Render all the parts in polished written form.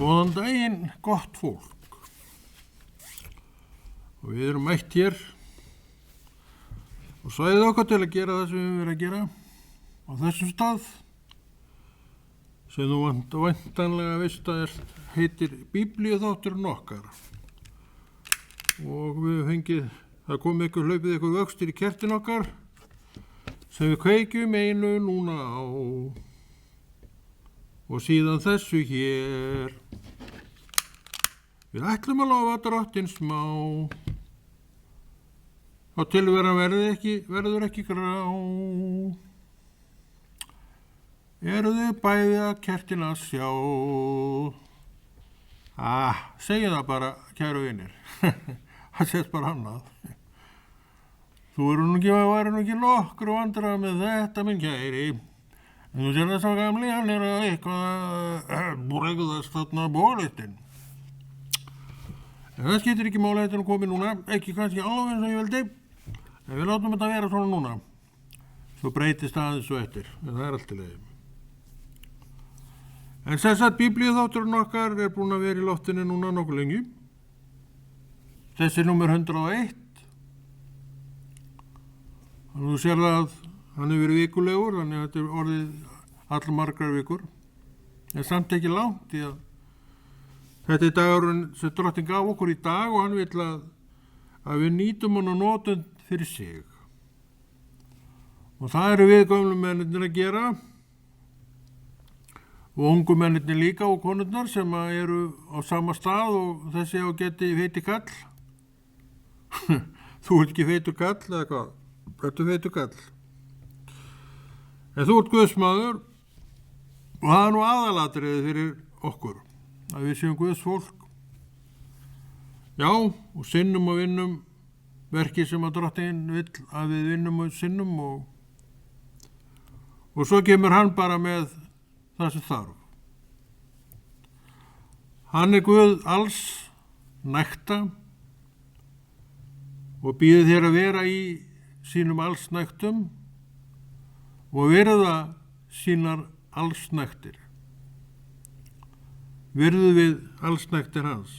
Góðan daginn, gott fólk. Og við erum mætt hér og svæðið okkar til að gera það sem við höfum verið að gera á þessum stað sem þú væntanlega veist að heitir Biblíuþátturinn okkar. Og við höfum fengið, það kom hlaupið ykkur vöxtur í kertin okkar sem við kveikjum einu núna á. Og síðan þessu hér. Við ætlum að lofa drottinn smá. Og tilveran verður ekki grá. Eru þið bæði að kertina að sjá? Segja það bara, kæru vinir. Það sést bara annað. Þú væri nú ekki nokkru vandræði með þetta, minn kæri. En þú sér það svo gamli, hann að eitthvað að bregðast þarna bólitinn. En það skiptir ekki máli, þetta komið núna, ekki kannski alveg eins og ég vildi, en við látum þetta vera svona núna. Svo breytist aðeins svo eftir, en það allt í lagi. En þess að Biblíuþátturinn okkar búin að vera í loftinu núna nokkuð lengi. Þessi númer 101. Og þú sér það að hann hefur verið vikulegur, þannig að þetta orðið allmargar vikur. En samt ekki langt, því að þetta dagurinn sem Drottinn gaf okkur í dag og hann vill að við nýtum hann og notum fyrir sig. Og það eru við gömlu mennirnir að gera og ungu mennirnir líka og konurnar sem eru á sama stað og þessi á geti feiti kall. Þú ert ekki feitur kall eða hvað? Þetta feitur kall. En þú ert Guðsmaður og það nú aðalatriðið fyrir okkur, að við séum Guðs fólk. Já, og sinnum og vinnum verkið sem að Drottinn vill að við vinnum og sinnum og svo kemur hann bara með það sem þarf. Hann Guð alls nækta og býður þér að vera í sínum alls næktum og verða sínar allsnægtir. Verðu við allsnægtir hans?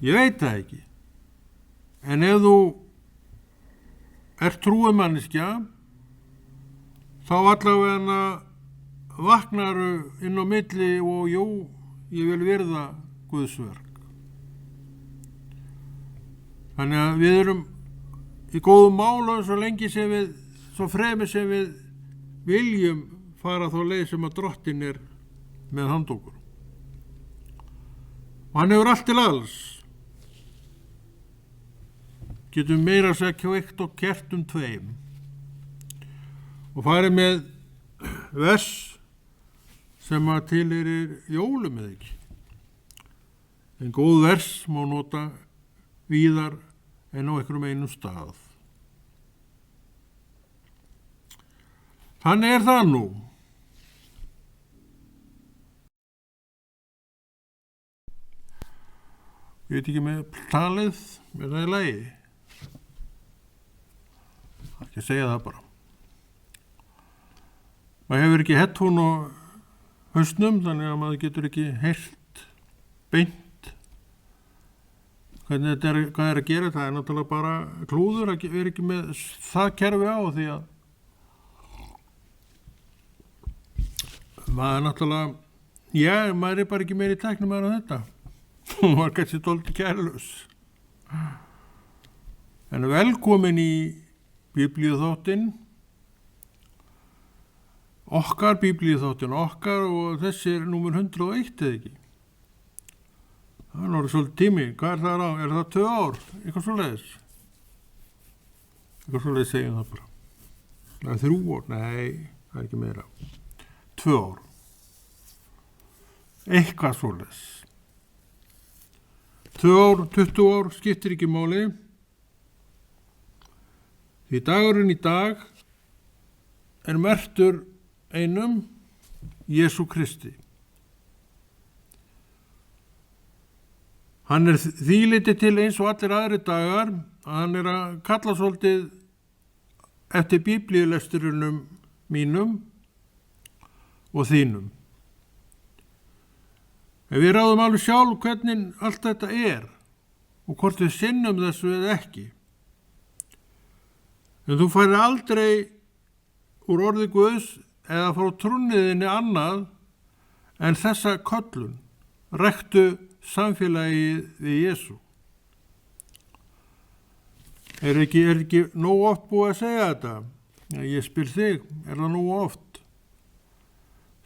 Ég veit það ekki. En ef þú ert trúumanneskja, þá allavega vaknaru inn á milli og jú, ég vil verða Guðsverk. Þannig að við erum í góðum málum svo fremi sem við viljum fara þá leið sem að Drottinn með handókur. Og hann hefur allt til alls. Getum meira að segja kveikt og kert tveim. Og farið með vers sem að tilheyrir jólum eða ekki. En góð vers má nota víðar en á einhverjum einum stað. Þannig það nú. Ég veit ekki með talið, með það í lagi. Það er ekki að segja það bara. Maður hefur ekki headphone á hausnum, þannig að maður getur ekki heyrt beint hvernig hvað að gera. Það er náttúrulega bara klúður að vera ekki með það kerfi á því að maður náttúrulega, maður bara ekki meiri tæknum en þetta. Hún var kannski dálítið kærlaus. En velkomin í Biblíuþáttinn. Biblíuþáttinn okkar og þessi númer 101 eða ekki. Það er náttúrulega svolítið tími. Hvað það á? Það 2 ár? Eitthvað svoleiðis? Eitthvað svoleiðis segjum það bara. Það 3 ár? Nei, það er ekki meira. 2 ár. Eitthvað svoleiðis. 2 ár, 20 ár, skiptir ekki máli. Því dagurinn í dag merktur einum Jesú Kristi. Hann þvíliti til eins og allir aðri dagar að hann að kalla svolítið eftir biblíulesturunum mínum og þínum. En við ráðum alveg sjálf hvernig allt þetta er og hvort við sinnum þessu eða ekki. En þú færir aldrei úr orði Guðs eða frá trúnniðinni annað en þessa köllun, rektu samfélagi við Jesú. Er ekki nóg oft búið að segja þetta? Ég spyr þig, er það nóg oft?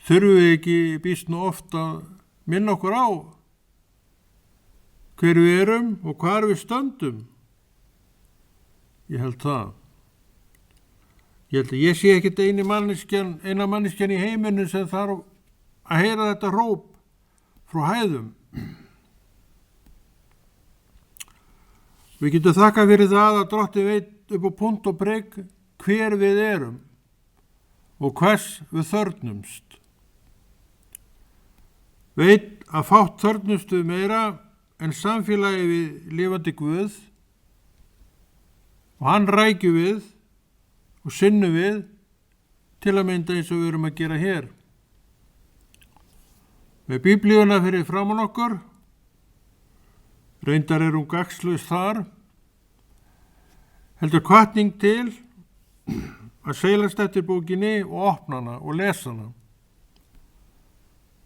Þurfum við ekki býst nú oft að minna okkur á hver við erum og hvar við stöndum? Ég held það. Ég sé ekkert eina manneskjan í heiminu sem þarf að heyra þetta hróp frá hæðum. Við getum þakkað fyrir það að Drottinn veit upp á punkt og prik hver við erum og hvers við þörfnumst. Veit að fátt þörfnustu meira en samfélagi við lifandi Guð og hann rækju við og sinnu við til að mynda eins og við erum að gera hér. Með Biblíuna fyrir framan okkur, reyndar er hún gagnslaus þar, heldur hvatning til að seilast eftir bókinni og opna hana og lesa hana.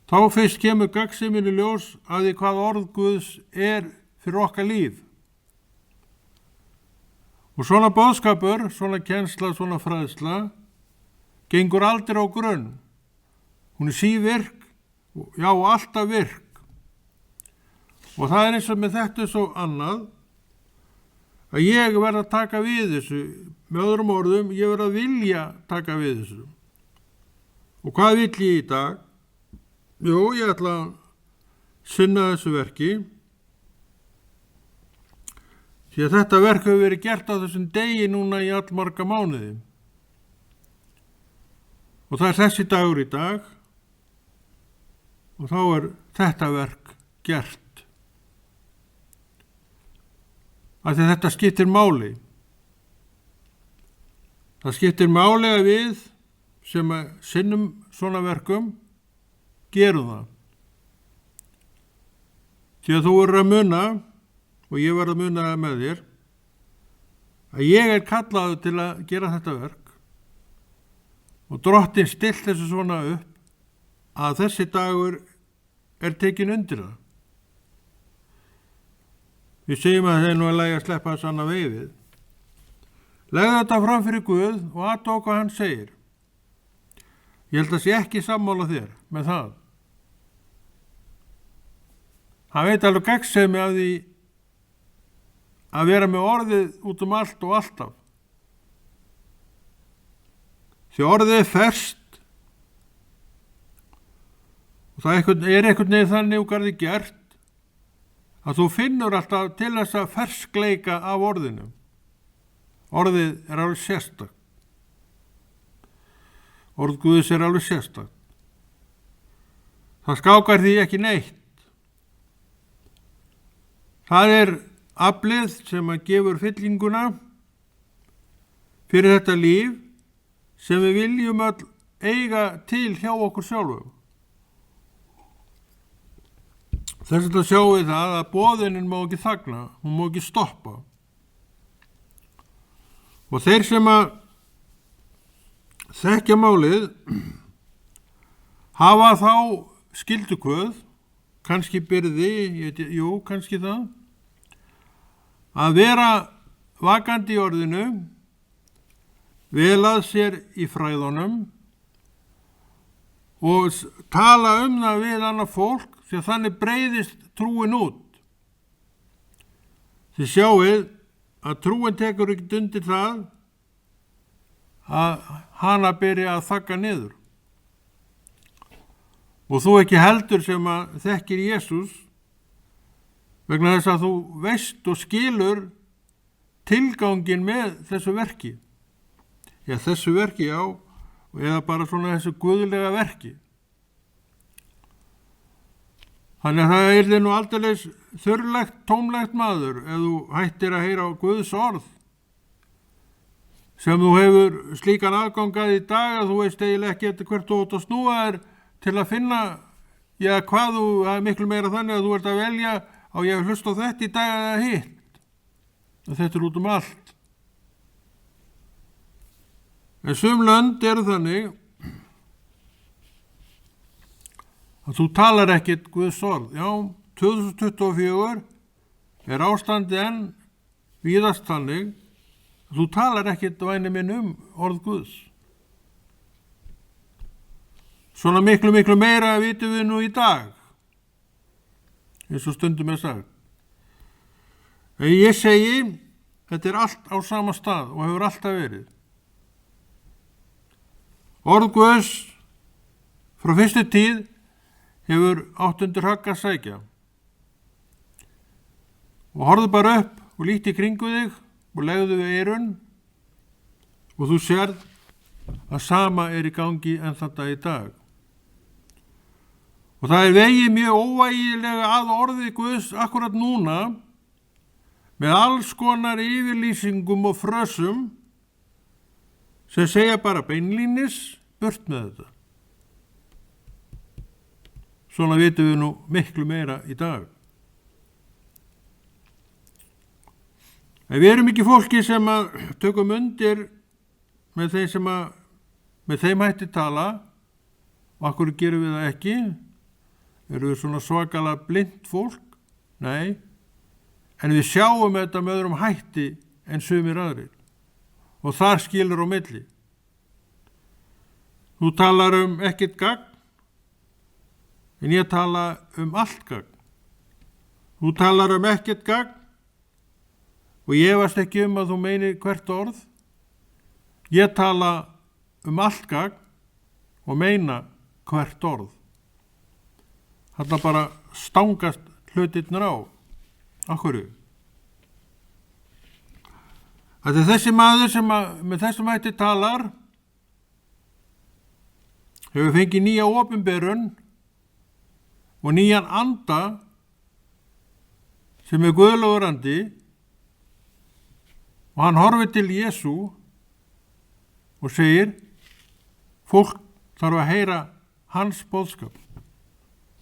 Þá fyrst kemur gagnseminu ljós að því hvað orð Guðs er fyrir okkar líf. Og svona boðskapur, svona kennsla, svona fræðsla, gengur aldrei á grunn. Hún er sívirk, já, alltaf virk. Og það er eins og með þetta svo annað, að ég verð að taka við þessu. Með öðrum orðum, ég verð að vilja taka við þessu. Og hvað vill ég í dag? Jú, ég ætla að sinna þessu verki. Því að þetta verk hefur verið gert á þessum degi núna í allmarga mánuði. Og það er þessi dagur í dag og þá er þetta verk gert. Af því að þetta skiptir máli. Það skiptir máli að við sem sinnum svona verkum gerum það. Því að þú verður að muna, og ég verður að muna það með þér, að ég er kallaður til að gera þetta verk og Drottinn stillt þessu svona upp að þessi dagur er tekin undir það. Við segjum að það er nú að lægja að sleppa þess annað veiðið. Legðu þetta fram fyrir Guð og athuga hvað hann segir. Ég held að sé ekki sammála þér með það. Hann veit alveg gegnsemi af því að vera með orðið út um allt og alltaf. Því orðið er ferskt og það er einhvern veginn þannig og garði gert að þú finnur alltaf til þess að ferskleika af orðinu. Orðið er alveg sérstakt. Orð Guðs er alveg sérstakt. Það skákar því ekki neitt. Það er aflið sem að gefur fyllinguna fyrir þetta líf sem við viljum öll eiga til hjá okkur sjálfum. Þess vegna sjáum við það að boðunin má ekki þagna, hún má ekki stoppa. Og þeir sem að þekkja málið hafa þá skyldukvöð, kannski byrði, kannski það, að vera vakandi í orðinu, velað sér í fræðunum og tala það við annað fólk því að þannig breiðist trúin út. Þið sjáið að trúin tekur ekkert undir það að hana byrja að þagga niður. Og þú ekki heldur sem að þekkir Jesús vegna þess að þú veist og skilur tilgangin með þessu verki. Já, þessu verki, já, eða bara svona þessu guðlega verki. Þannig að það er nú aldeilis þurrlegt, tómlegt maður ef þú hættir að heyra á Guðs orð sem þú hefur slíkan aðgangað í dag að þú veist eiginlega ekki eftir hvert þú átt að snúa þér til að finna Já, hvað það er miklu meira þannig að þú ert að velja á ég að hlusta á þetta í dag eða hitt. Þetta út allt. En sum lönd eru þannig að þú talar ekkert Guðs orð. Já, 2024 er ástandi enn víðast þannig að þú talar ekkert væni minn orð Guðs. Svona miklu meira vitum við nú í dag, eins og stundum sagt. En ég segi, þetta er allt á sama stað og hefur alltaf verið. Orð Guðs frá fyrstu tíð hefur átt undir högg að sækja. Og horfðu bara upp og líti í kringu þig og legðu við eyrun og þú sérð að sama er í gangi enn þetta í dag. Og það er vegið mjög óvægilega að orði Guðs akkurat núna með alls konar yfirlýsingum og frösum sem segja bara beinlínis burt með þetta. Svona vitum við nú miklu meira í dag. En við erum ekki fólki sem að tökum undir með þeim hætti tala og akkur gerum við það ekki. Erum við svona svakalega blind fólk? Nei, en við sjáum þetta með öðrum hætti en sumir aðrir og þar skilur á milli. Þú talar ekkert gagn, en ég tala allt gagn. Þú talar ekkert gagn og ég efast ekki að þú meinir hvert orð. Ég tala allt gagn og meina hvert orð. Þarna bara stangast hlutirnir á. Akkurru. Þetta er þessi maður sem með þessum hætti talar hefur fengið nýja opinberun og nýjan anda sem er guðlegur andi og hann horfir til Jesú og segir fólk þarf að heyra hans boðskap.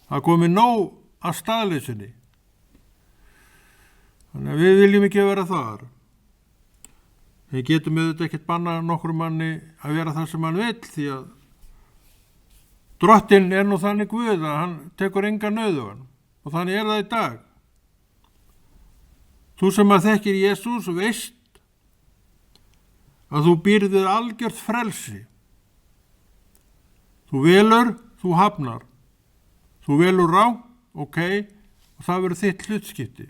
Það komið nóg að staðleysinni. Þannig að við viljum ekki vera þar. Við getum auðvitað ekkert banna nokkur manni að vera það sem hann vill því að Drottinn er nú þannig Guð að hann tekur enga nauðugan og þannig er það í dag. Þú sem að þekkir Jesús veist að þú býrðir algjört frelsi. Þú velur, þú hafnar. Þú velur rátt, ok, og það verður þitt hlutskipti.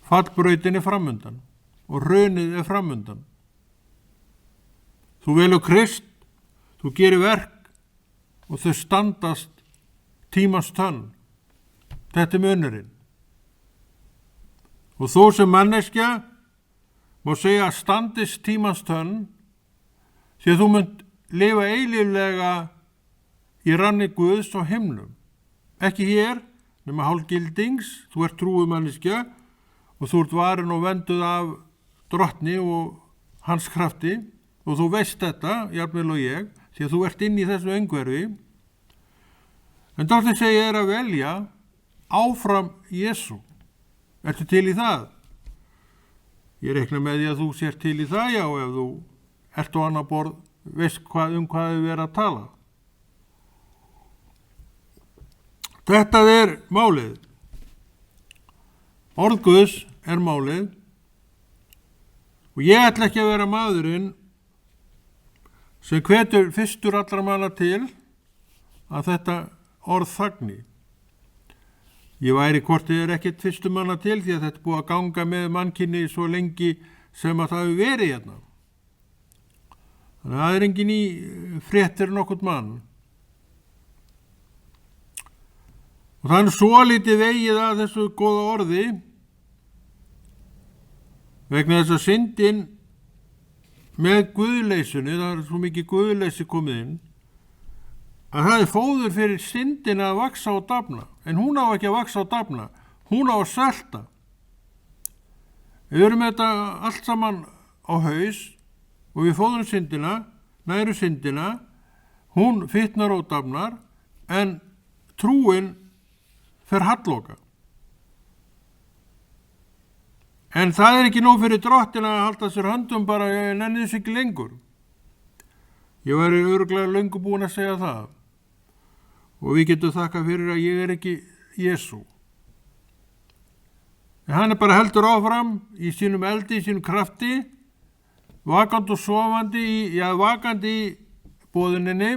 Fallbrautin er framundan og hrunið er framundan. Þú velur Krist, þú gerir verk og þau standast tímans tönn. Þetta er munurinn. Og þú sem manneskja má segja að standist tímans tönn því að þú munt lifa eilíflega í ranni Guðs og himnum. Ekki hér, nema hálfgildings, þú ert trúumanneskja og þú ert varin og venduð af Drottni og hans krafti og þú veist þetta, jafnvel og ég, því að þú ert inn í þessu öngverfi. En Drottni segir að velja áfram Jesú. Ertu til í það? Ég reikna með því að þú sér til í það, já, ef þú ert á annað borð, veist hvað við verið að tala. Þetta er málið. Orð Guðs er málið og ég ætla ekki að vera maðurinn sem hvetur fyrstur allra manna til að þetta orð þagni. Ég væri hvort þið er ekkert fyrstur manna til því að þetta er búið að ganga með mannkynni svo lengi sem að það hefur verið hérna. Þannig að það er engin í fréttir nokkurt mann. Og það er svo lítið vegið að þessu góða orði vegna þess að syndin með guðleysunni, það er svo mikið guðleysi komið inn, að það er fóður fyrir syndin að vaksa og dafna. En hún á ekki að vaksa og dafna, hún á að svelta. Við erum þetta allt saman á haus og við fóðum syndina, næru syndina, hún fitnar og dafnar, en trúin fer halloka. En það er ekki nóg fyrir drottin að halda sér höndum bara, ég nenni þess ekki lengur. Ég væri örugglega löngu búin að segja það. Og við getum þakka fyrir að ég er ekki Jesú. En hann er bara heldur áfram í sínum eldi, í sínum krafti, vakandi og sofandi, vakandi í boðuninni.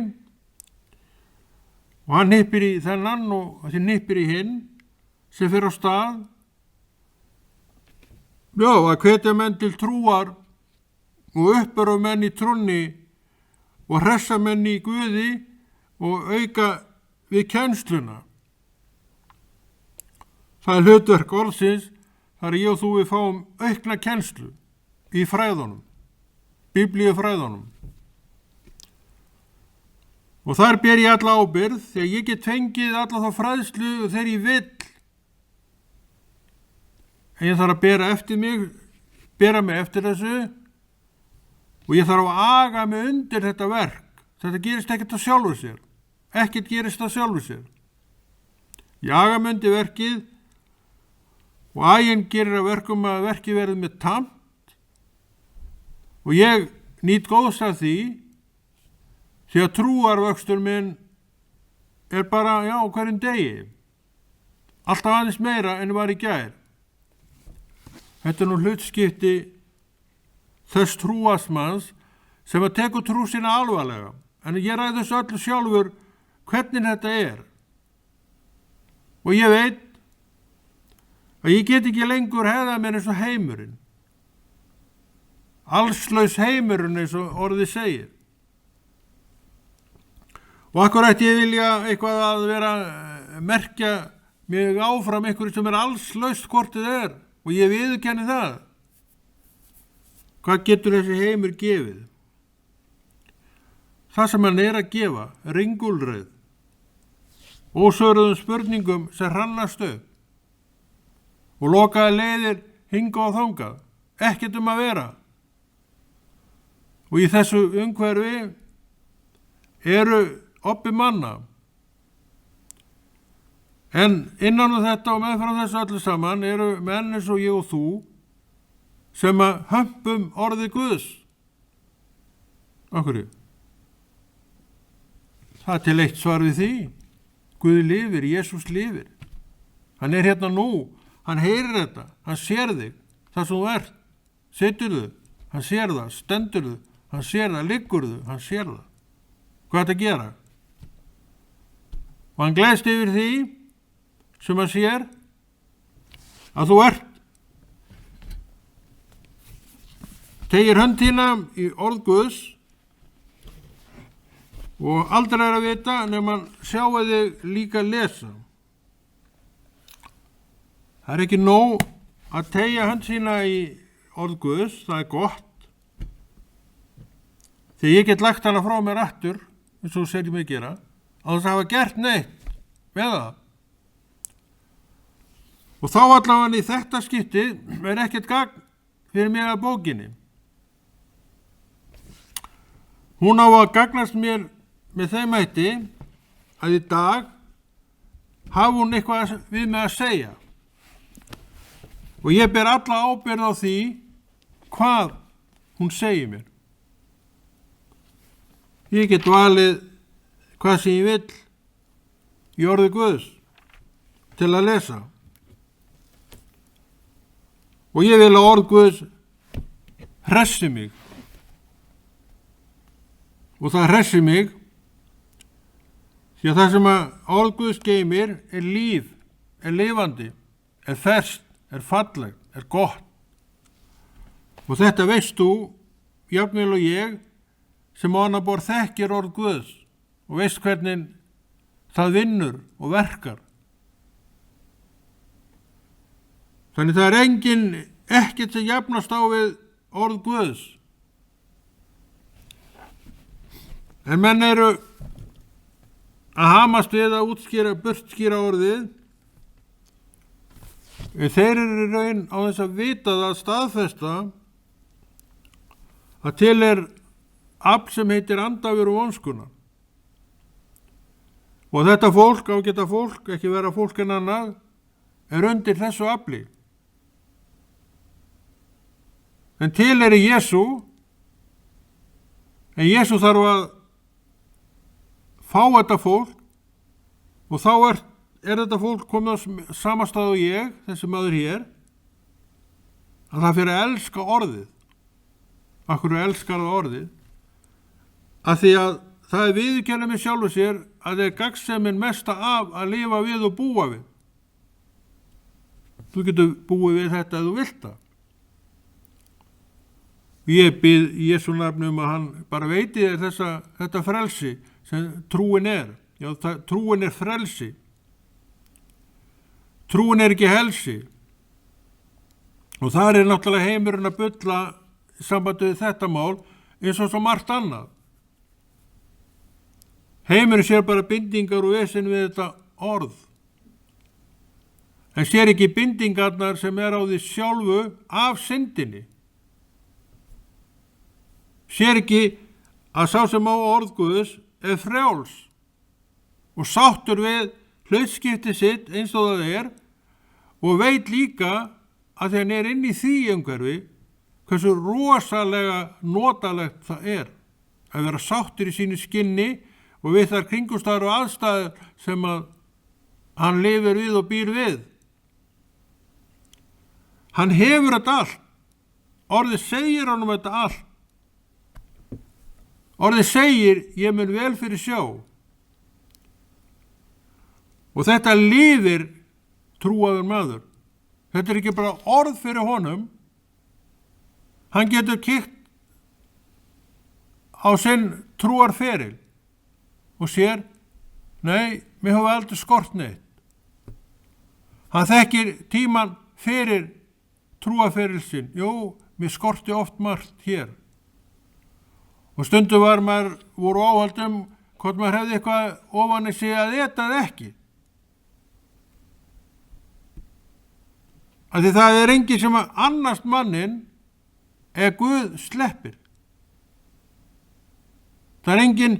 Og hann hnippir í þennan og þessi hnippir í hinn sem fer á stað. Já, að hvetja menn til trúar og uppbera menn í trúnni og hressa menn í Guði og auka við kennsluna. Það er hlutverk orðsins þar ég og þú við fáum aukna kennslu í fræðunum, biblíufræðunum. Og þar ber ég alla ábyrgð þegar ég get fengið alla þá fræðslu þegar ég vill. En ég þarf að bera mig eftir þessu og ég þarf að aga mig undir þetta verk. Þetta gerist ekkert á sjálfu sér. Ekkert gerist á sjálfu sér. Ég aga mig undir verkið og aginn gerir að verkum að verkið verður með tamt og ég nýt góðs af því því að trúarvöxtur minn er bara, hverjum degi. Alltaf aðeins meira en var í gær. Þetta er nú hlutskipti þess trúasmanns sem að tekur trú sína alvarlega. En ég ræði þessu öllu sjálfur hvernig þetta er. Og ég veit að ég get ekki lengur hefða mér eins og heimurinn. Allslaus heimurinn eins og orðið segir. Og akkur ætti ég vilja eitthvað að vera merkja mig áfram einhverju sem er allslaust hvort þið er. Og ég viðurkenni það. Hvað getur þessi heimur gefið? Það sem hann er að gefa, ringulreið, ósvöruðum spurningum sem hrannast upp og lokaði leiðir hinga og þangað, ekkert að vera. Og í þessu umhverfi eru oppi manna. En innan þetta og meðfram þessu öllu saman eru menn eins og ég og þú sem að hömpum orðið Guðs. Af hverju? Það er til eitt svar við því. Guð lifir, Jesús lifir. Hann er hérna nú, hann heyrir þetta, hann sér þig, það sem þú ert. Siturðu, hann sér það, stendurðu, hann sér það, liggurðu, hann sér það. Hvað er þetta að gera? Og hann gleðst yfir því sem að sér að þú ert. Tegir hönd þína í orð Guðs og aldrei er að vita nema hann sjáu þig líka lesa. Það er ekki nóg að tegja hönd sína í orð Guðs, það er gott. Þegar ég get lagt hana frá mér aftur, eins og segir mig gera, á þess að hafa gert neitt með það. Og þá allavega í þetta skipti er ekkert gagn fyrir mig að bókinni. Hún á að gagnast mér með þeim hætti að í dag hafi hún eitthvað við mig að segja. Og ég ber alla ábyrgð á því hvað hún segir mér. Ég get valið hvað sem ég vill í orði Guðs til að lesa. Og ég vil að orð Guðs hressi mig. Og það hressi mig því að það sem að orð Guðs geymir er líf, er lifandi, er ferskt, er fallegt, er gott. Og þetta veist þú, jafnvel og ég, sem á annað borð þekkir orð Guðs og veist hvernig það vinnur og verkar. Þannig það er ekkert sem jafnast á við orð Guðs. En menn eru að hamast við að burtskýra orðið. Þeir eru raun á þess að vita það, staðfesta, að til er afl sem heitir andavir og vonskunar. Og þetta fólk, ágæta fólk, ekki vera fólk en annað, er undir þessu afli. En til er Jesú, en Jesú þarf að fá þetta fólk og þá er þetta fólk komið á sama stað og ég, þessi maður hér, að það fyrir að elska orðið. Akkur elskar það orðið? Að því að það er viðurkennið með sjálfu sér að það er gagnsemin mesta af að lifa við og búa við. Þú getur búið við þetta ef þú vilt það. Ég bið í Jesú nafni að hann bara veiti þér þetta frelsi sem trúin er. Já, trúin er frelsi. Trúin er ekki helsi. Og það er náttúrulega heimurinn að bulla í sambandi við þetta mál eins og svo margt annað. Heimurinn sér bara bindingar og vesen við þetta orð. En sér ekki bindingarnar sem er á því sjálfu af syndinni. Sér ekki að sá sem á orð Guðs er frjáls og sáttur við hlutskipti sitt eins og það er og veit líka að þegar hann er inn í því umhverfi hversu rosalega notalegt það er að vera sáttur í sínu skinni og við þar kringumstæður og aðstæður sem að hann lifir við og býr við. Hann hefur þetta allt. Orðið segir honum þetta allt. Orðið segir, ég mun vel fyrir sjá. Og þetta lifir trúaður maður. Þetta er ekki bara orð fyrir honum. Hann getur kíkt á sinn trúarferil og sér, nei, mér hafa aldrei skort neitt. Hann þekkir tíman fyrir trúarferil sinn. Jú, mér skorti oft margt hér. Og stundu voru áhaldum hvort maður hefði eitthvað ofan í sig að eta eða ekki. Af því það er enginn sem að annast mannin ef Guð sleppir. Það er enginn,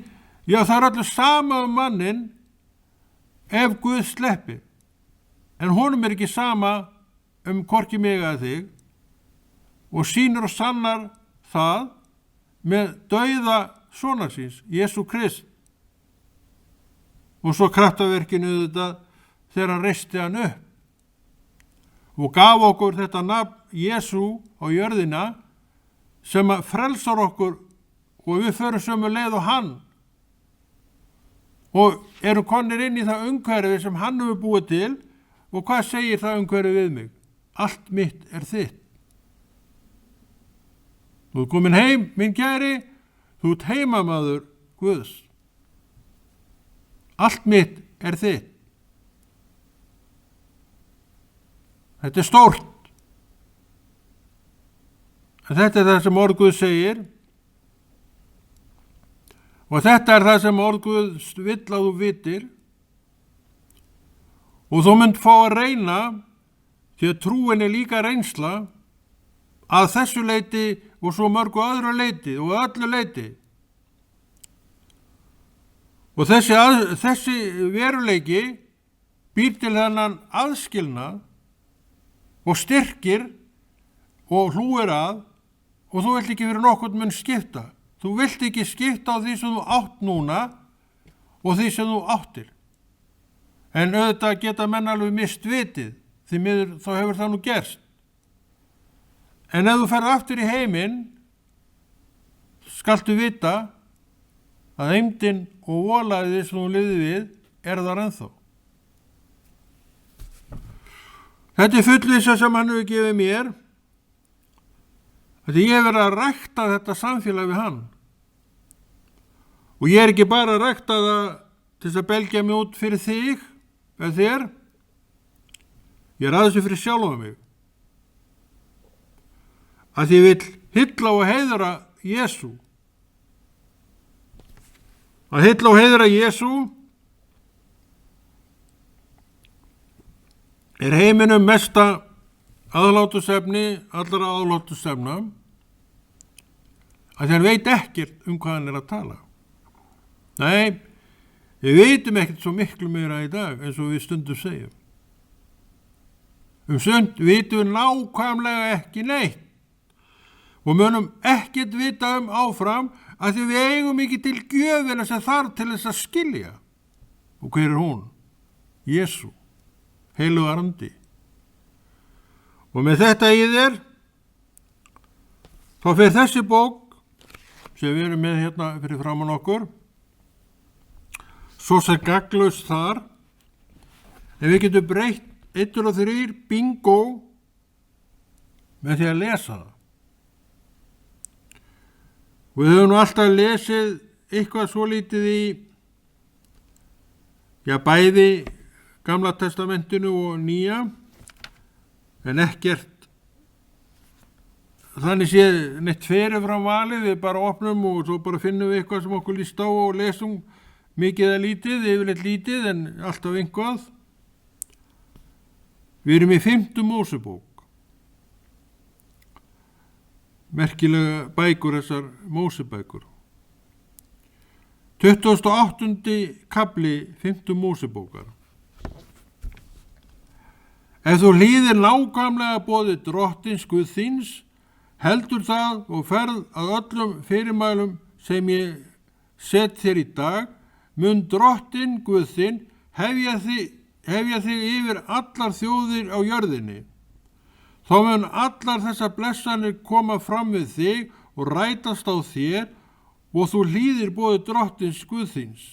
já það er allir sama mannin ef Guð sleppir. En honum er ekki sama hvorki mig að þig og sýnir og sannar það með dauða sonar síns, Jesú Krist. Og svo kraftaverkinu þetta þegar hann reisti hann upp og gaf okkur þetta nafn Jesú á jörðina sem að frelsar okkur og við förum sömu leið og hann og erum konir inn í það umhverfi sem hann hefur búið til og hvað segir það umhverfi við mig? Allt mitt er þitt. Þú ert komin heim, minn kæri, þú ert heimamaður Guðs. Allt mitt er þitt. Þetta er stórt. En þetta er það sem orð Guðs segir. Og þetta er það sem orð Guðs vill að þú vitir. Og þú munt fá að reyna, því að trúin er líka reynsla, að þessu leiti og svo mörgu öðru leiti og öllu leiti. Og þessi veruleiki býr til þennan aðskilnað og styrkir og hlúir að og þú vilt ekki fyrir nokkurn mun skipta. Þú vilt ekki skipta á því sem þú átt núna og því sem þú áttir. En auðvitað geta menn alveg mist vitið, því miður þá hefur það nú gerst. En ef þú ferð aftur í heiminn, skaltu vita að eymdin og volaði sem þú lifði við er þar ennþá. Þetta er fullvissa sem hann hefur gefið mér. Þetta ég hef verið að rækta þetta samfélag við hann. Og ég er ekki bara að rækta það til þess að belgja mig út fyrir þig eða þér. Ég er aðeins fyrir sjálfa mig. Að ég vil hylla og heiðra Jesú. Að hylla og heiðra Jesú er heiminum mesta aðlátusefni allra aðlátusefna að hann veit ekkert hvað hann er að tala. Nei, Við veitum ekkert svo miklu meira í dag eins og við stundum segjum. Sumt vitum við nákvæmlega ekki neitt og munum ekkert vita áfram að því við eigum ekki til gjöfina sem þarf til þess að skilja. Og hver er hún? Jesú, heilagur andi. Og með þetta í þér, þá fer þessi bók sem við erum með hérna fyrir framan okkur, svo sem gagnlaus þar, en við getum breytt 1 og 3 bingo með því að lesa það. Við höfum nú alltaf lesið eitthvað svo lítið í, bæði Gamla testamentinu og Nýja, en ekkert þannig séð neitt fyrirfram valið, við bara opnum og svo bara finnum við eitthvað sem okkur líst á og lesum mikið eða lítið, yfirleitt lítið en alltaf einhvað. Við erum í 5. Mósebók. Merkilega bækur þessar Mósebækur. 28. kafli 5. Mósebókar. Ef þú hlýðir nákvæmlega boði drottins Guð þíns, heldur það og ferð að öllum fyrirmælum sem ég set þér í dag, mun drottin Guð þinn hefja þig yfir allar þjóðir á jörðinni. Þá mun allar þessar blessanir koma fram við þig og rætast á þér og þú hlýðir boði drottins Guð þíns.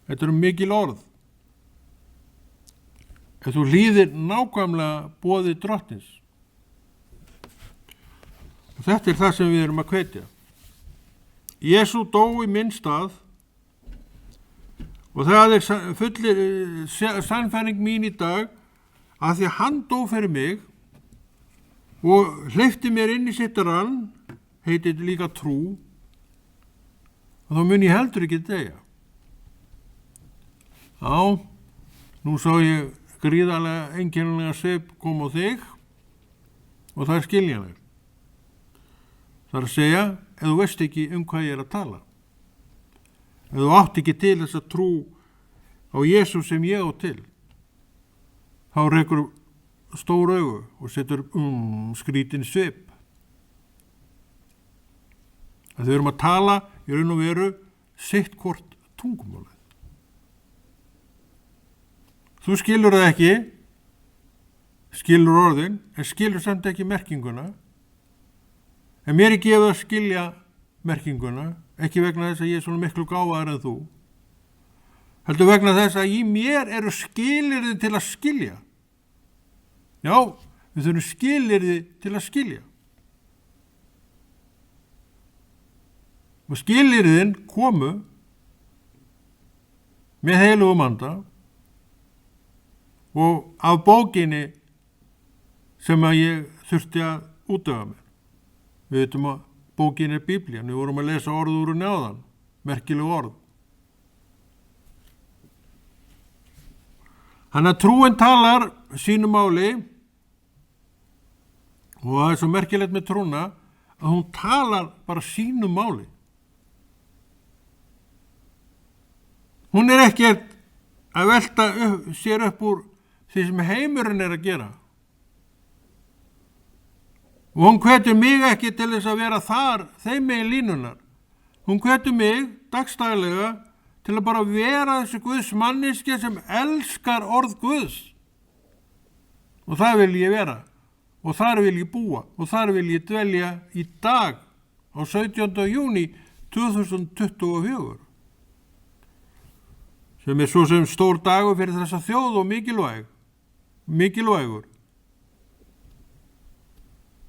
Þetta eru mikil orð. Ef þú hlýðir nákvæmlega boði drottins. Og þetta er það sem við erum að hvetja. Jesú dó í minn stað og það er fullir sannfæring mín í dag að því að hann dó fyrir mig og hleypti mér inn í sitt rann, heitir líka trú, og þá mun ég heldur ekki deyja. Já, nú sá ég gríðarlega einkennilega svip kom á þig og það er skiljanlegt. Það er að segja, ef þú veist ekki hvað ég er að tala. Ef þú átt ekki til þess að trú á Jesú sem ég á til, þá rekur stór augu og setur skrítin svip. Að þau erum að tala í raun og veru sitt hvort tungumálið. Þú skilur það ekki, skilur orðin, en skilur samt ekki merkinguna. En mér er gefið að skilja merkinguna, ekki vegna þess að ég er svona miklu gáfaðar en þú, heldur vegna þess að í mér eru skilyrði til að skilja. Já, við þurfum skilyrði til að skilja. Og skilyrðin komu með heilugum anda og af bókinni sem að ég þurfti að útvega mér. Við veitum að bókin er Biblían, við vorum að lesa orð úr áðan, merkileg orð. Þannig að trúin talar sínu máli og það er svo merkilegt með trúna að hún talar bara sínu máli. Hún er ekkert að velta sér upp úr því sem heimurinn er að gera. Og hún hvetur mig ekki til þess að vera þar, þeim megin línunar. Hún hvetur mig dagstaglega til að bara vera þessi Guðs manneskja sem elskar orð Guðs. Og það vil ég vera. Og þar vil ég búa. Og þar vil ég dvelja í dag á 17. júní 2024. Sem er svo sem stór dagur fyrir þessa þjóð og mikilvægur.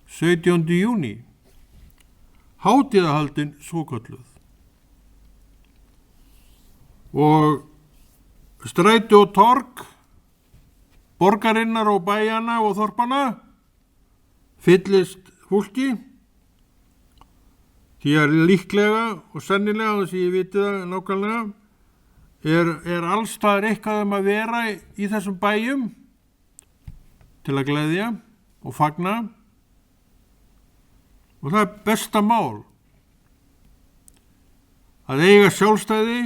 17. júní, hátíðahaldin svokölluð. Og stræti og torg, borgarinnar og bæjana og þorpana, fyllist fólki, því að líklega og sennilega, þess að ég viti það nákvæmlega, er allstaðar eitthvað að vera í þessum bæjum til að gleðja og fagna. Og það er besta mál að eiga sjálfstæði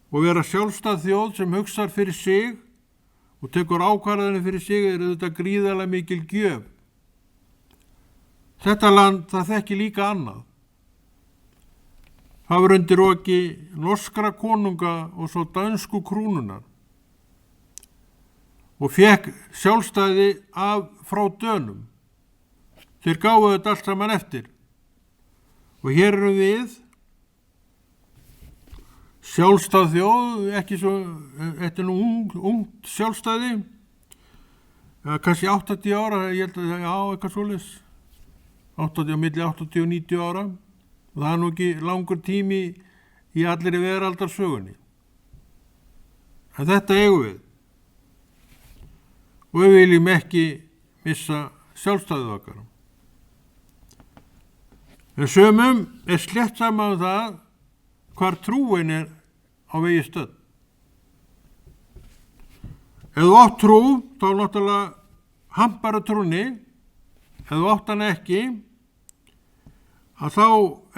og vera sjálfstæð þjóð sem hugsar fyrir sig og tekur ákvarðanir fyrir sig þetta gríðarlega mikil gjöf. Þetta land, það þekki líka annað. Það var undir oki norskra konunga og svo dansku krúnunar og fekk sjálfstæði frá Dönum. Þeir gáfu þetta allt saman eftir. Og hér erum við, sjálfstæð þjóð, ekki svo, þetta er nú ungt sjálfstæði, kannski 80 ára, ég held að, já, eitthvað svoleiðis, milli 80 og 90 ára, og það er nú ekki langur tími í allri veraldarsögunni. En þetta eigum við, og við viljum ekki missa sjálfstæðið okkar. En sumum er slett saman það hvar trúin er á vegi stödd. Ef þú átt trú, þá náttúrulega hampar trúnni. Ef þú átt hann ekki, að þá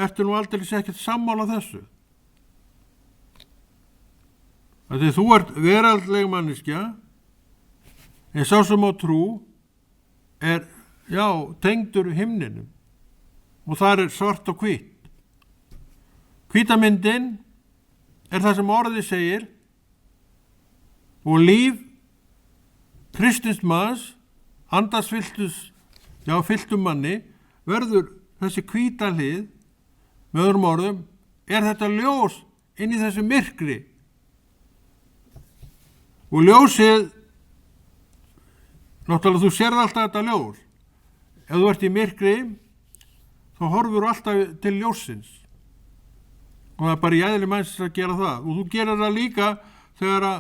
ertu nú aldrei ekkert sammála þessu. Þegar þú ert veraldleg manneskja, en sá sem á trú er, já, tengdur himninum. Og þar er svart og hvít. Hvítamyndin er það sem orðið segir og líf kristins manns, fylltum manni, verður þessi hvíta hlið, með öðrum orðum, er þetta ljós inn í þessu myrkri. Og ljósið, náttúrulega þú sérð alltaf þetta ljós. Ef þú ert í myrkri, þá horfur alltaf til ljósins. Og það er bara í eðli mannsins að gera það. Og þú gerir það líka þegar að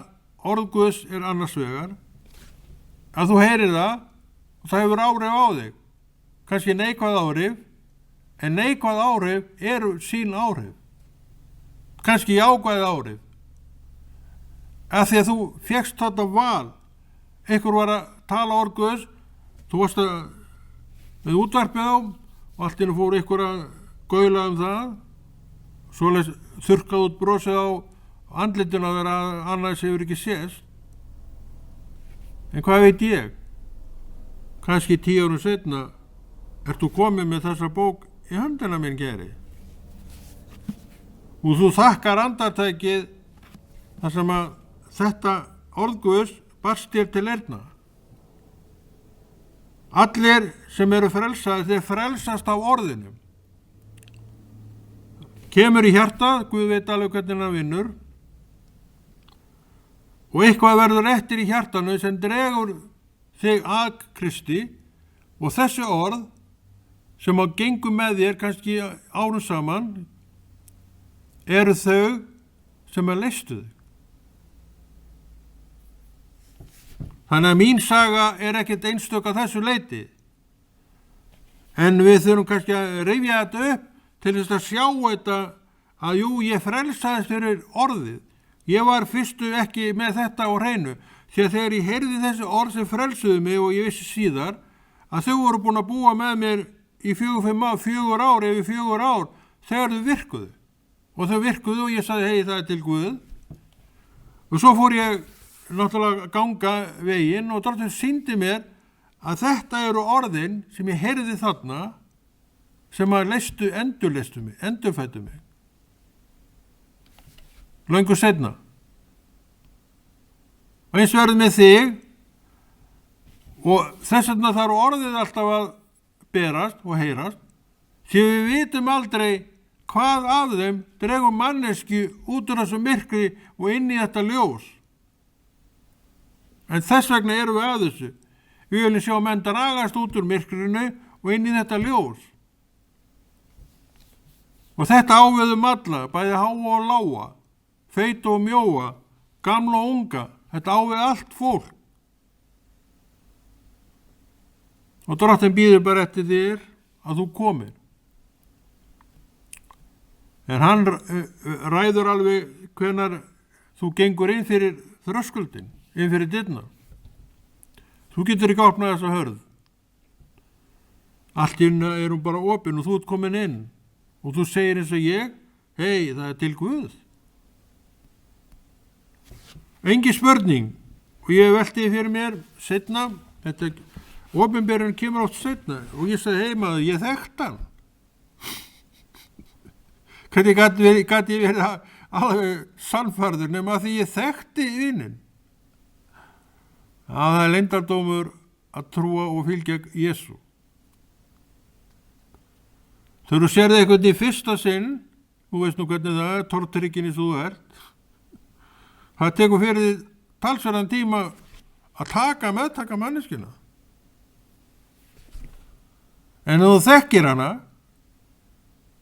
orð Guðs er annars vegar. Að þú heyrir það og það hefur áhrif á þig. Kannski neikvæð áhrif, en neikvæð áhrif eru sín áhrif. Kannski jákvæð áhrif. Að því að þú fékkst þetta val. Einhver var að tala orð Guðs, þú varst með útvarpið á og allt inni fór ykkur að gaula það, svoleiðis þurrkað út brosið á andlitinu þegar annars hefur ekki sést. En hvað veit ég? Kannski 10 árum seinna ert þú komið með þessa bók í höndina minn, kæri. Og þú þakkar andartækið þar sem að þetta orð Guðs barst þér til eyrna. Allir sem eru frelsaðir, þeir frelsast af orðinu. Kemur í hjartað, Guð veit alveg hvernig hann vinnur, og eitthvað verður eftir í hjartanu sem dregur þig að Kristi, og þessi orð sem á gengur með þér kannski árum saman eru þau sem að leystu þig. Þannig að mín saga er ekkert einstök að þessu leyti. En við þurfum kannski að rifja þetta upp til þess að sjá þetta að jú, ég frelsaðist fyrir orðið. Ég var fyrstu ekki með þetta á hreinu. Því að þegar ég heyrði þessi orð sem frelsuðu mig og ég vissi síðar að þau voru búin að búa með mér í 4 ár, yfir 4 ár, þegar þau virkuðu. Og þau virkuðu og ég sagði, hei, það er til Guð. Og svo fór ég náttúrulega ganga veginn og Drottinn sýndi mér að þetta eru orðin sem ég heyrði þarna sem að endurfættu mig. Löngu seinna. Og eins verður með þig og þess vegna þarf orðið alltaf að berast og heyrast því við vitum aldrei hvað af þeim dregur mannesku út úr þessu myrkri og inn í þetta ljós. En þess vegna erum við að þessu. Við viljum sjá menn dragast út úr myrkrinu og inn í þetta ljós. Og þetta á við alla, bæði háa og lága, feita og mjóa, gamla og unga. Þetta á við allt fólk. Og Drottinn býður bara eftir þér að þú komir. En hann ræður alveg hvenær þú gengur inn fyrir þröskuldin. Inn fyrir dyrnar. Þú getur ekki opnað þessa hörð. Allt í einu er hún bara opin og þú ert komin inn og þú segir eins og ég, hei, það er til Guð. Engi spurning. Og ég velti fyrir mér seinna, þetta opinberun kemur oft seinna, og ég sagði heimaður, ég þekkt hann. Hvernig gat ég verið alveg sannfærður nema því ég þekkti vininn. Að það er leyndardómur að trúa og fylgja Jesú. Þegar þú sérði eitthvað í fyrsta sinn, þú veist nú hvernig það er, tortrykkinni svo þú ert, það tekur fyrir því talsverðan tíma að meðtaka manneskina. En ef þú þekkir hana,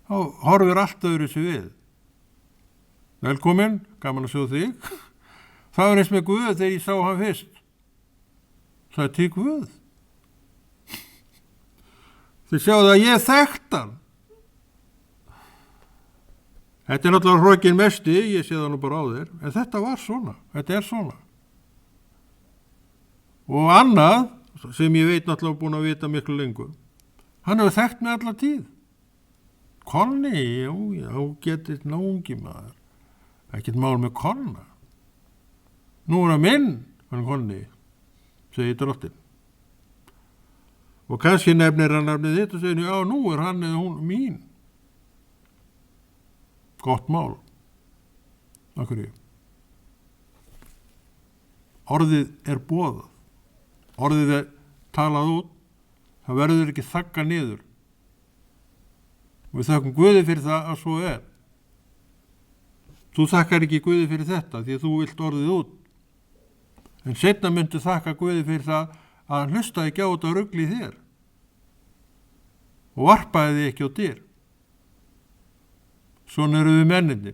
þá horfir allt öðru sig við. Velkomin, gaman að sjá þig. Það var eins með Guð þegar ég sá hann fyrst. Það er til Guð. Þið sjáðu að ég þekkt hann. Þetta er náttúrulega hrokin mesti, ég sé það nú bara á þér, en þetta var svona, þetta er svona. Og annað, sem ég veit náttúrulega búin að vita miklu lengur, hann hefur þekkt mig alla tíð. Konni, já, getið náungi maður. Ekkert mál með konna. Nú er það minn, hann konni, segir drottinn. Og kannski nefnir hann nafnið þitt og segir, já, nú er hann eða hún mín. Gott mál. Akkur ég. Orðið er boðað. Orðið er talað út. Það verður ekki þagga niður. Og við þakkum Guði fyrir það að svo er. Þú þakkar ekki Guði fyrir þetta því að þú vilt orðið út. En seinna myndu þakka Guði fyrir það að hann hlustaði ekki á þetta rugl í þér. Og varpaði þig ekki á dyr. Svona eru við mennindir.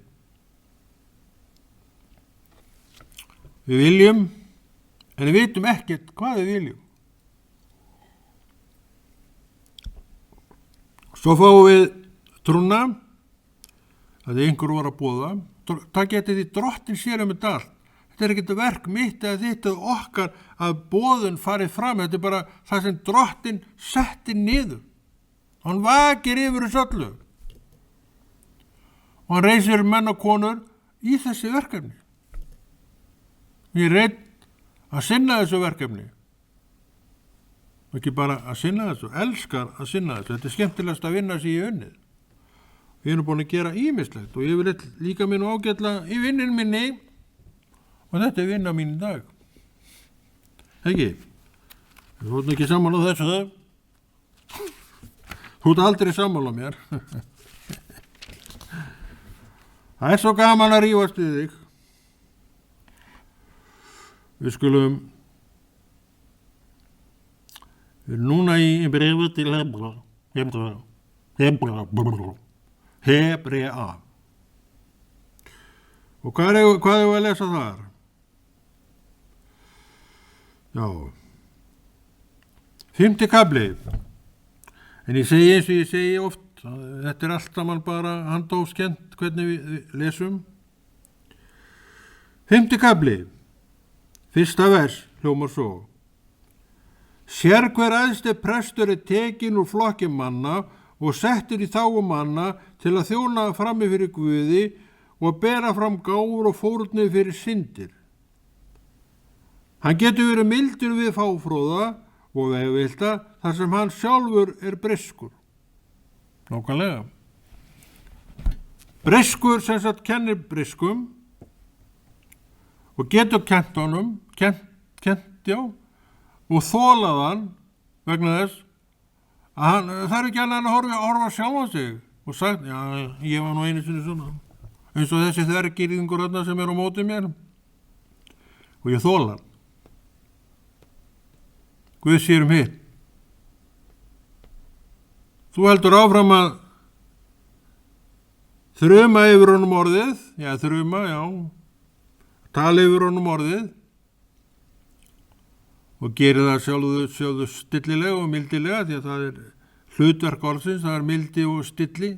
Við viljum, en við vitum ekkert hvað við viljum. Svo fáum við trúna, að einhver var að boða. Það geti því drottin sér þetta allt. Þetta er ekkert verk mitt eða þitt eða okkar að boðun farið fram. Þetta er bara það sem drottin setti niður. Hann vakir yfir þessu öllu. Og hann reisir menn og konur í þessi verkefni. Ég er reynd að sinna þessu verkefni. Og ekki bara að sinna þessu, elskar að sinna þessu. Þetta er skemmtilegast að vinna sér í unnið. Ég er búin að gera ýmislegt og ég vil líka minn ágætla í vinnin minni og þetta er vinna mín í dag. Ekki? Þú ert ekki sammála á þessu það? Þú ert aldrei sammála á mér. Það er svo gaman að rífast við þig. Við skulum við erum núna í bréfi til Hebrea. Og hvað er að lesa þar? Já. 5. kafli. En ég segi eins og ég segi oft, þetta er allt saman bara handófskent hvernig við lesum. 5. kafli. 1. vers hljómar svo. Sér hver æðsti prestur er tekin úr flokki manna og settur í þágu manna til að þjóna frammi fyrir Guði og bera fram gáfur og fórnir fyrir syndir. Hann getur verið mildur við fáfróða og vegvilta þar sem hann sjálfur er breskur. Nákvæmlega. Breskur sem sagt kennir breskum og getur kent honum, og þólað hann vegna þess að hann, það er ekki annað að horfa sjálf á sig og sagt, já, ég var nú einu sinni svona, eins og þessi þvergirðingur sem er á móti mér og ég þóla hann. Guð sér hitt. Þú heldur áfram að þruma yfir honum orðið, tala yfir honum orðið og gerir það sjálfu stillilega og mildilega því að það er hlutverk orðsins, það er mildi og stilli.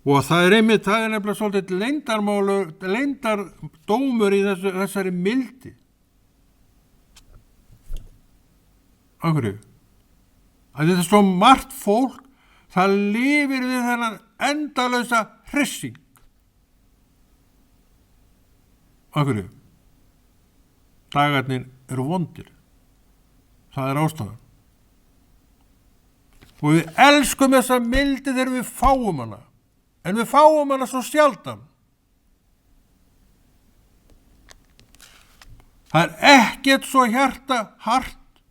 Og það er nefnilega svolítið leyndardómur í þessari mildi. Af hverju? Að þetta er svo margt fólk, það lifir við þennan endalausa hressing. Af hverju? Dagarnir eru vondir. Það er ástæðan. Og við elskum þessa mildi þegar við fáum hana. En við fáum hana svo sjaldan. Það er ekkert svo hjarta hart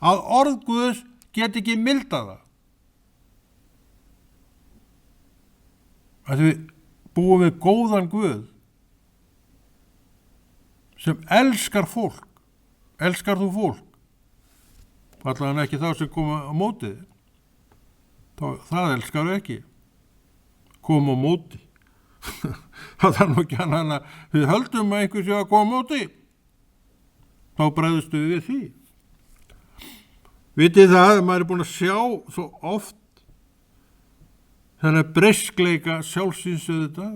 að orð Guðs get ekki mildað það. Að við búum við góðan Guð sem elskar fólk. Elskar þú fólk? Allavega ekki þá sem koma á mótið. Það elskar við ekki. Koma á móti. Það þarf nú ekki annað að við höldum að einhver sé að koma á móti. Þá bregðustu við því. Vitið það, maður er búin að sjá svo oft þennan breyskleika sjálfsins þetta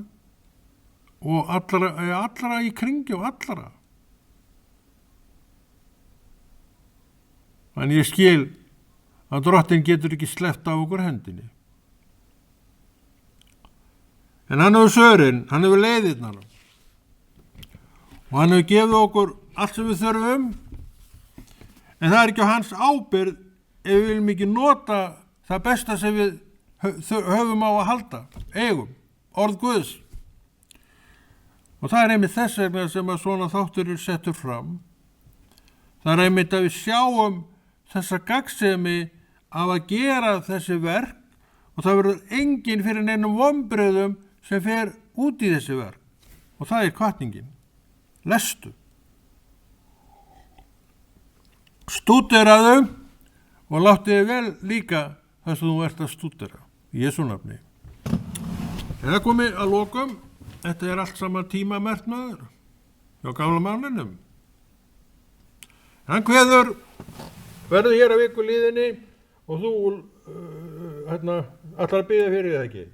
og allra í kringi og allra. En ég skil að Drottinn getur ekki sleppt af okkur hendinni. En hann hefur svörin, hann hefur leiðirnar og hann hefur gefið okkur allt sem við þurfum, en það er ekki á hans ábyrgð ef við viljum ekki nota það besta sem við höfum á að halda, eigum, orð Guðs. Og það er einmitt þess vegna sem að svona þáttur er settur fram. Það er einmitt að við sjáum þessa gagnsemi af að gera þessi verk og það verður enginn fyrir neinum vonbrigðum sem fer út í þessi verk. Og það er hvatningin. Lestu. Stúderaðu og láttu þig vel líka það sem þú ert að stúdera. Í Jesú nafni. En það komið að lokum. Þetta er allt saman tímamert maður. Hjá gamla manninum. Hann kveður verður hér að viku líðinni og þú ætlar að biðja fyrir það ekki.